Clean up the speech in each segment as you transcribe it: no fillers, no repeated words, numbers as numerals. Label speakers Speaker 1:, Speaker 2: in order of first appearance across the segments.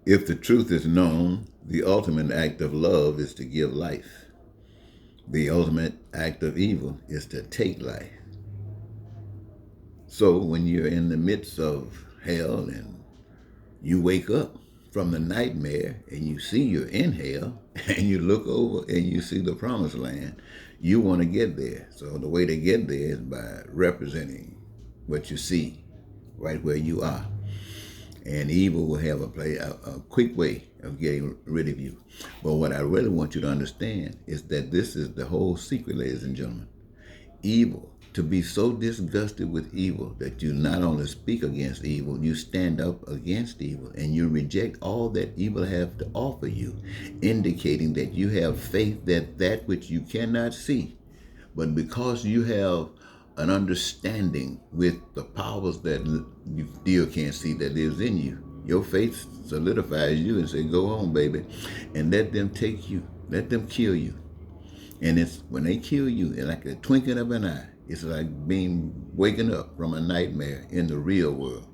Speaker 1: If the truth is known, the ultimate act of love is to give life. The ultimate act of evil is to take life. So when you're in the midst of hell and you wake up from the nightmare and you see you're in hell and you look over and you see the promised land, you want to get there. So the way to get there is by representing what you see right where you are. And evil will have a quick way of getting rid of you. But what I really want you to understand is that this is the whole secret, ladies and gentlemen. Evil, to be so disgusted with evil that you not only speak against evil, you stand up against evil and you reject all that evil has to offer you, indicating that you have faith that that which you cannot see, but because you have an understanding with the powers that you still can't see that lives in you, your faith solidifies you and say, go on, baby, and let them take you, let them kill you. And it's when they kill you, it's like a twinkling of an eye. It's like being waking up from a nightmare in the real world.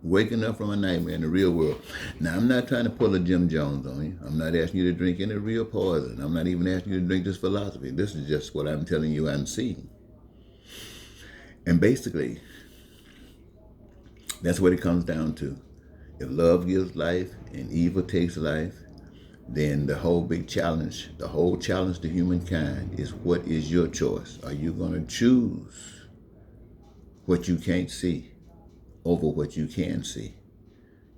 Speaker 1: Waking up from a nightmare in the real world. Now, I'm not trying to pull a Jim Jones on you. I'm not asking you to drink any real poison. I'm not even asking you to drink this philosophy. This is just what I'm telling you I'm seeing. And basically, that's what it comes down to. If love gives life and evil takes life, then the whole challenge to humankind is, what is your choice? Are you going to choose what you can't see over what you can see?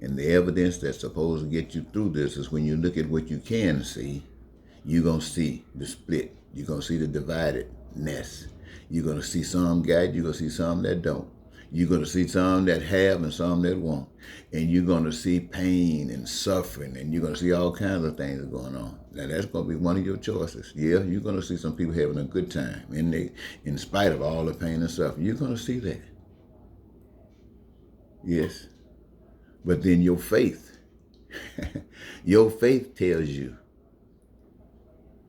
Speaker 1: And the evidence that's supposed to get you through this is when you look at what you can see, you're going to see the split. You're going to see the dividedness. You're going to see some guide, you're going to see some that don't. You're going to see some that have and some that won't. And you're going to see pain and suffering, and you're going to see all kinds of things going on. Now, that's going to be one of your choices. Yeah, you're going to see some people having a good time, and in spite of all the pain and suffering. You're going to see that. Yes. But then your faith, your faith tells you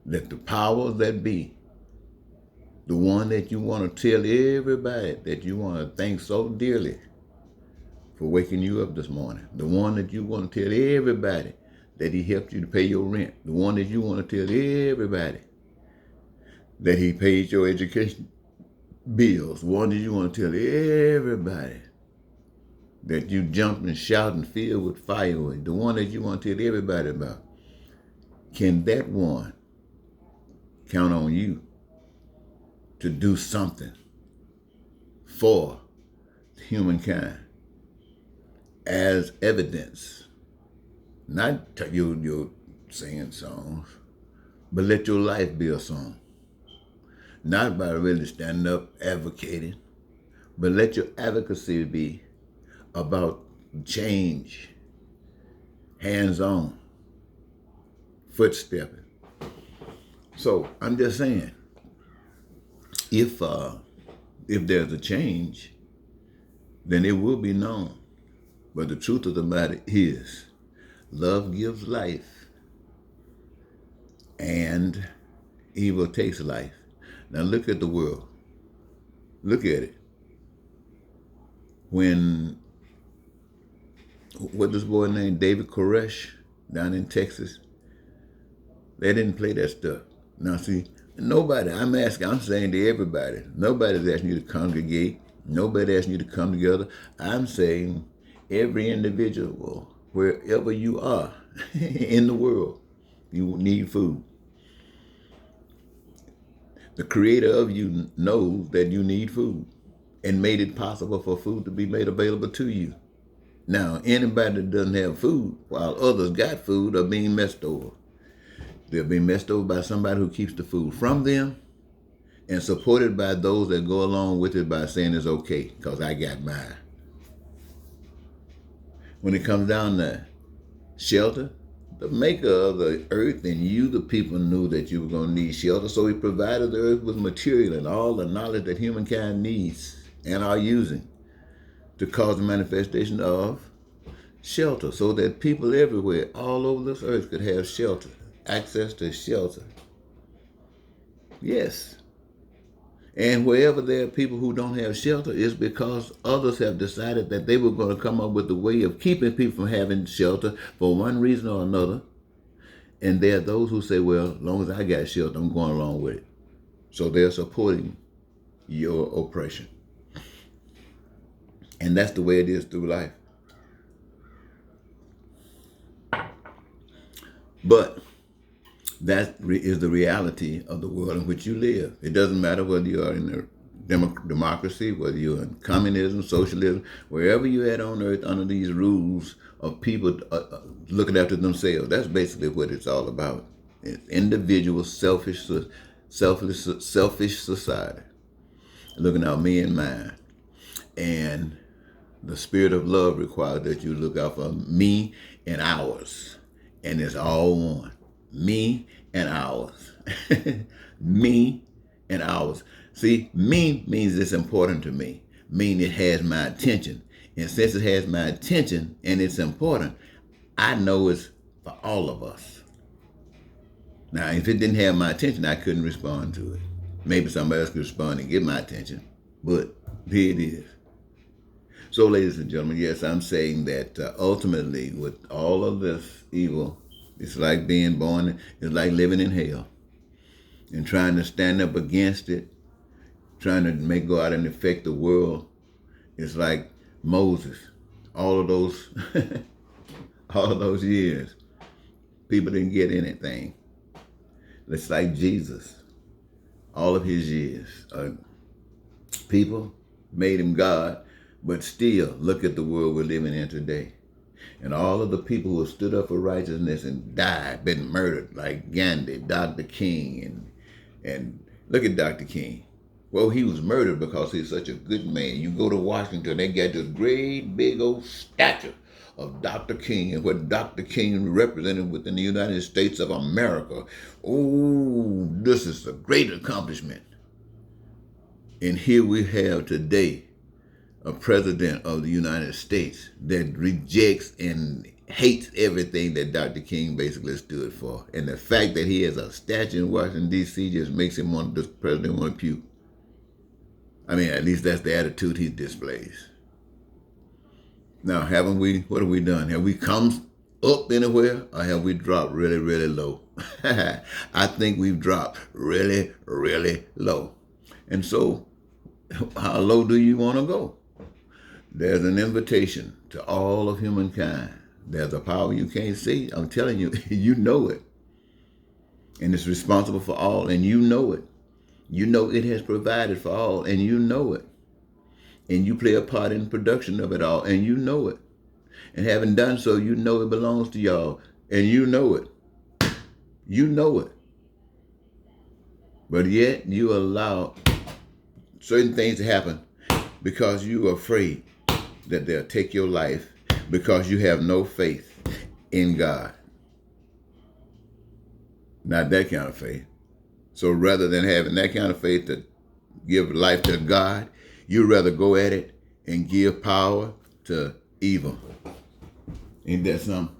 Speaker 1: that the powers that be, the one that you want to tell everybody that you want to thank so dearly for waking you up this morning, the one that you want to tell everybody that he helped you to pay your rent, the one that you want to tell everybody that he paid your education bills, the one that you want to tell everybody that you jumped and shouted and filled with fireworks, the one that you want to tell everybody about. Can that one count on you to do something for humankind as evidence? Not you singing songs, but let your life be a song. Not by really standing up advocating, but let your advocacy be about change, hands-on, footstepping. So I'm just saying, if there's a change, then it will be known. But the truth of the matter is, love gives life, and evil takes life. Now look at the world. Look at it. When, what this boy named David Koresh down in Texas, they didn't play that stuff. Now see, nobody, I'm saying to everybody, nobody's asking you to congregate. Nobody's asking you to come together. I'm saying every individual, wherever you are in the world, you need food. The creator of you knows that you need food and made it possible for food to be made available to you. Now, anybody that doesn't have food while others got food are being messed over. They're being messed over by somebody who keeps the food from them and supported by those that go along with it by saying it's okay because I got mine. When it comes down to shelter, the maker of the earth and you, the people, knew that you were going to need shelter, so he provided the earth with material and all the knowledge that humankind needs and are using to cause the manifestation of shelter, so that people everywhere, all over this earth, could have shelter, access to shelter. Yes. And wherever there are people who don't have shelter, it's because others have decided that they were going to come up with a way of keeping people from having shelter for one reason or another. And there are those who say, well, as long as I got shelter, I'm going along with it. So they're supporting your oppression. And that's the way it is through life. But that is the reality of the world in which you live. It doesn't matter whether you are in a democracy, whether you're in communism, socialism, wherever you're at on earth under these rules of people looking after themselves. That's basically what it's all about. It's individual, selfish society. Looking out me and mine. And the spirit of love requires that you look out for me and ours. And it's all one. Me and ours. Me and ours. See, me means it's important to me. Mean it has my attention. And since it has my attention and it's important, I know it's for all of us. Now, if it didn't have my attention, I couldn't respond to it. Maybe somebody else could respond and get my attention. But here it is. So, ladies and gentlemen, yes, I'm saying that ultimately, with all of this evil, it's like being born, it's like living in hell. And trying to stand up against it, trying to go out and affect the world, it's like Moses. All of those, all of those years, people didn't get anything. It's like Jesus. All of his years, people made him God, but still, look at the world we're living in today. And all of the people who stood up for righteousness and died, been murdered, like Gandhi, Dr. King, and look at Dr. King. Well, he was murdered because he's such a good man. You go to Washington, they got this great big old statue of Dr. King and what Dr. King represented within the United States of America. Oh, this is a great accomplishment. And here we have today a president of the United States that rejects and hates everything that Dr. King basically stood for. And the fact that he has a statue in Washington, D.C. just makes him want this president want to puke. I mean, at least that's the attitude he displays. Now, what have we done? Have we come up anywhere or have we dropped really, really low? I think we've dropped really, really low. And so, how low do you want to go? There's an invitation to all of humankind. There's a power you can't see. I'm telling you, you know it. And it's responsible for all, and you know it. You know it has provided for all, and you know it. And you play a part in the production of it all, and you know it. And having done so, you know it belongs to y'all, and you know it. You know it. But yet, you allow certain things to happen because you are afraid that they'll take your life because you have no faith in God. Not that kind of faith. So rather than having that kind of faith to give life to God, you'd rather go at it and give power to evil. Ain't that something?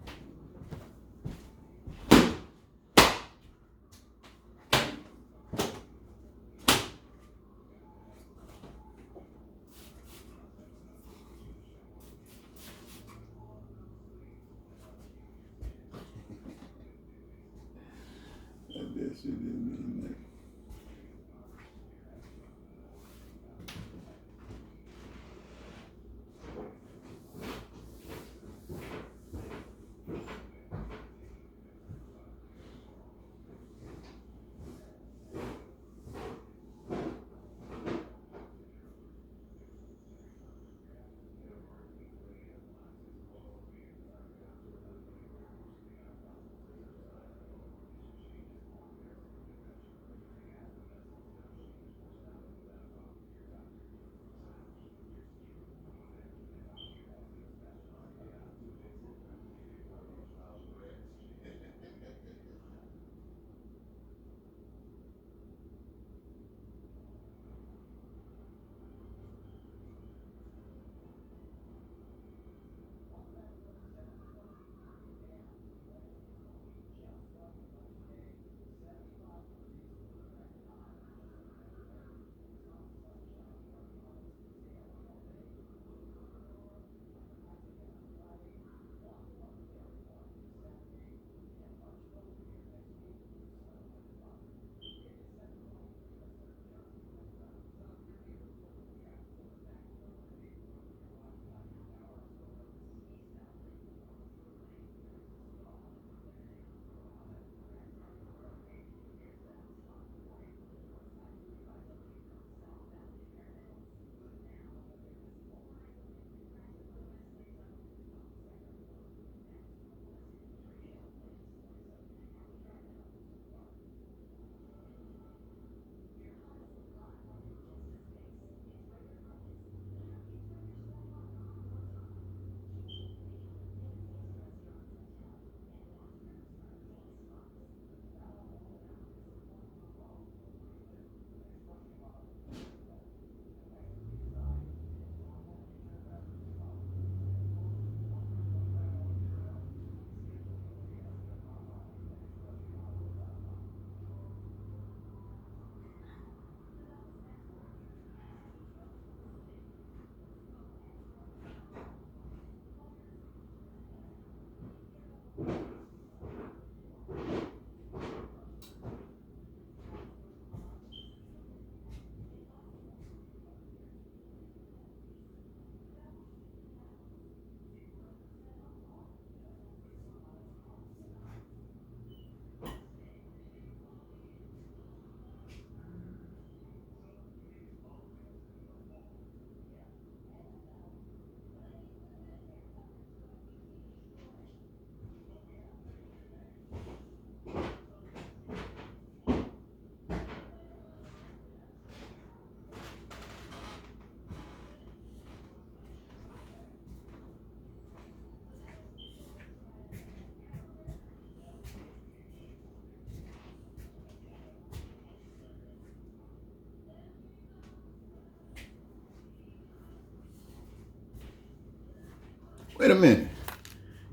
Speaker 1: Wait a minute.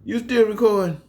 Speaker 1: You still recording?